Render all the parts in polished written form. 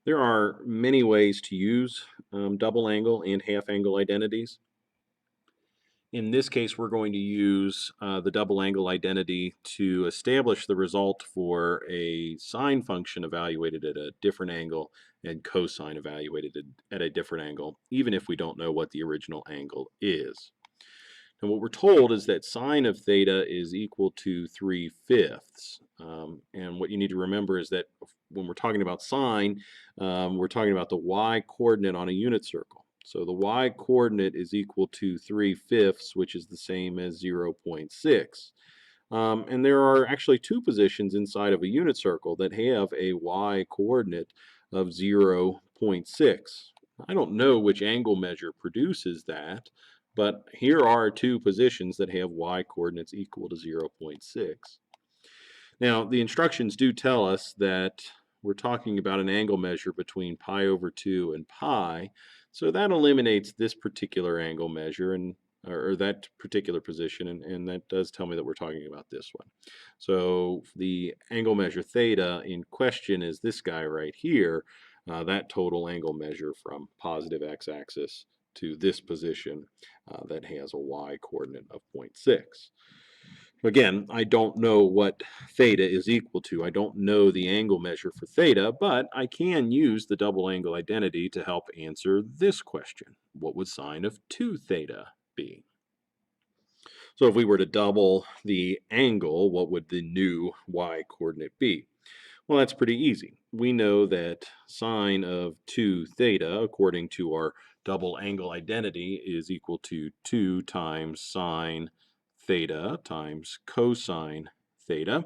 There are many ways to use double angle and half angle identities. In this case, we're going to use the double angle identity to establish the result for a sine function evaluated at a different angle and cosine evaluated at a different angle, even if we don't know what the original angle is. And what we're told is that sine of theta is equal to 3/5. And what you need to remember is that when we're talking about sine, we're talking about the y-coordinate on a unit circle. So the y-coordinate is equal to 3/5, which is the same as 0.6. And there are actually two positions inside of a unit circle that have a y-coordinate of 0.6. I don't know which angle measure produces that, but here are two positions that have y-coordinates equal to 0.6. Now, the instructions do tell us that we're talking about an angle measure between pi over 2 and pi, so that eliminates this particular angle measure and or that particular position, and that does tell me that we're talking about this one. So the angle measure theta in question is this guy right here, that total angle measure from positive x-axis to this position that has a y-coordinate of 0.6. Again, I don't know what theta is equal to. I don't know the angle measure for theta, but I can use the double angle identity to help answer this question. What would sine of 2 theta be? So if we were to double the angle, what would the new y-coordinate be? Well, that's pretty easy. We know that sine of 2 theta, according to our double angle identity, is equal to 2 times sine theta times cosine theta.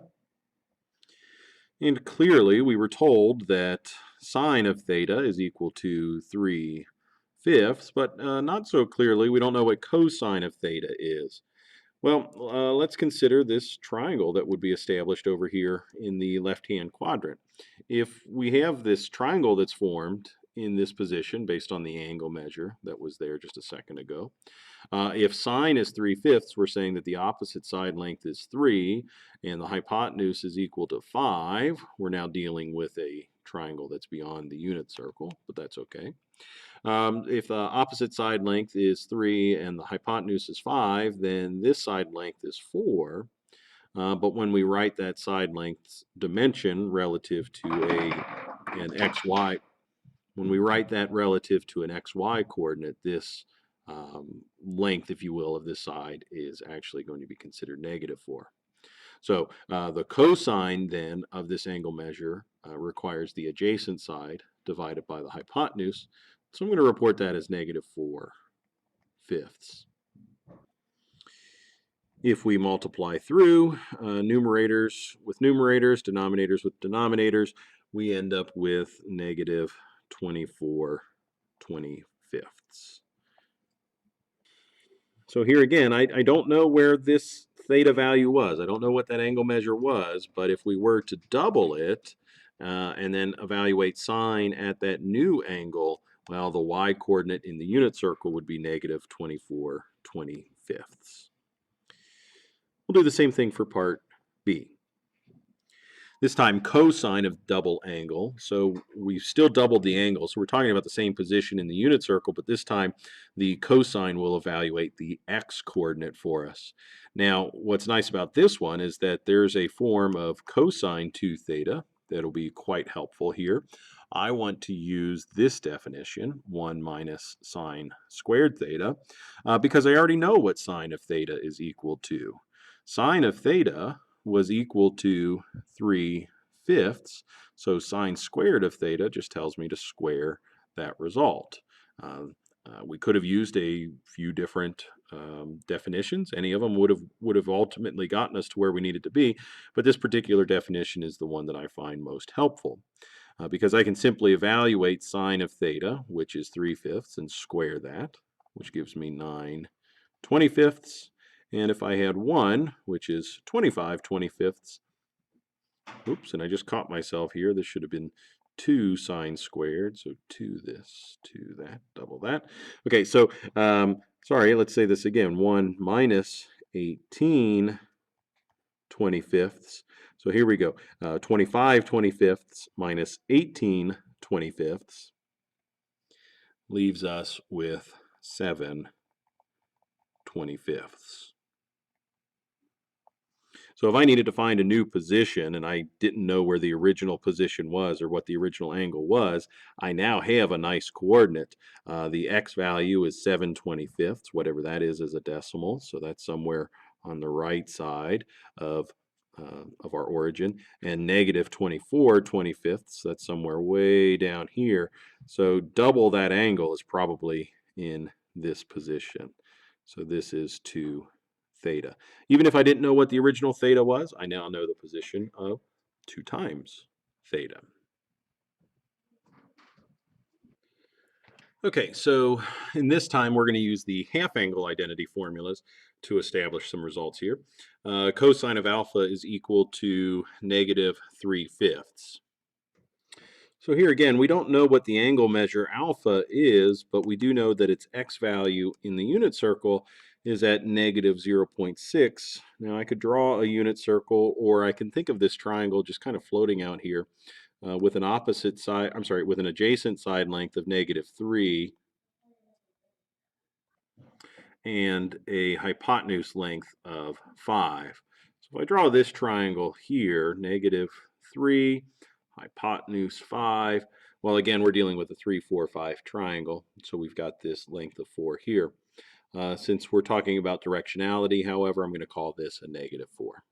And clearly, we were told that sine of theta is equal to 3/5, but not so clearly, we don't know what cosine of theta is. Well, let's consider this triangle that would be established over here in the left-hand quadrant. If we have this triangle that's formed in this position based on the angle measure that was there just a second ago, if sine is 3/5, we're saying that the opposite side length is 3 and the hypotenuse is equal to 5. We're now dealing with a triangle that's beyond the unit circle, but that's okay. If the opposite side length is 3 and the hypotenuse is 5, then this side length is 4. But when we write that side length's dimension relative to an xy, when we write that relative to an xy coordinate, this length, if you will, of this side is actually going to be considered -4. So the cosine then of this angle measure requires the adjacent side divided by the hypotenuse. So I'm going to report that as -4/5. If we multiply through numerators with numerators, denominators with denominators, we end up with -24/25. So here again, I don't know where this theta value was. I don't know what that angle measure was, but if we were to double it and then evaluate sine at that new angle, well, the y-coordinate in the unit circle would be -24/25. We'll do the same thing for part B. This time cosine of double angle. So we've still doubled the angle. So we're talking about the same position in the unit circle, but this time the cosine will evaluate the x-coordinate for us. Now, what's nice about this one is that there's a form of cosine 2 theta that'll be quite helpful here. I want to use this definition, 1 minus sine squared theta, because I already know what sine of theta is equal to. Sine of theta was equal to 3/5. So sine squared of theta just tells me to square that result. We could have used a few different definitions. Any of them would have ultimately gotten us to where we needed to be, but this particular definition is the one that I find most helpful because I can simply evaluate sine of theta, which is 3/5, and square that, which gives me 9/25. And if I had 1, which is 25/25, oops, and I just caught myself here. This should have been 2 sine squared. So 2 this, 2 that, double that. Okay, so sorry, let's say this again. 1 minus 18/25. So here we go. 25/25 minus 18/25 25ths leaves us with 7 25ths. So if I needed to find a new position and I didn't know where the original position was or what the original angle was, I now have a nice coordinate. The x value is 7/25, whatever that is as a decimal. So that's somewhere on the right side of our origin. And negative 24/25, that's somewhere way down here. So double that angle is probably in this position. So this is 2 theta. Even if I didn't know what the original theta was, I now know the position of 2 times theta. Okay, so in this time, we're going to use the half angle identity formulas to establish some results here. Cosine of alpha is equal to negative 3/5. So here again, we don't know what the angle measure alpha is, but we do know that its x value in the unit circle is at negative 0.6. Now I could draw a unit circle, or I can think of this triangle just kind of floating out here with an opposite side, I'm sorry, with an adjacent side length of negative 3 and a hypotenuse length of 5. So if I draw this triangle here, negative 3, hypotenuse 5, well, again, we're dealing with a 3, 4, 5 triangle, so we've got this length of 4 here. Since we're talking about directionality, however, I'm going to call this a negative 4.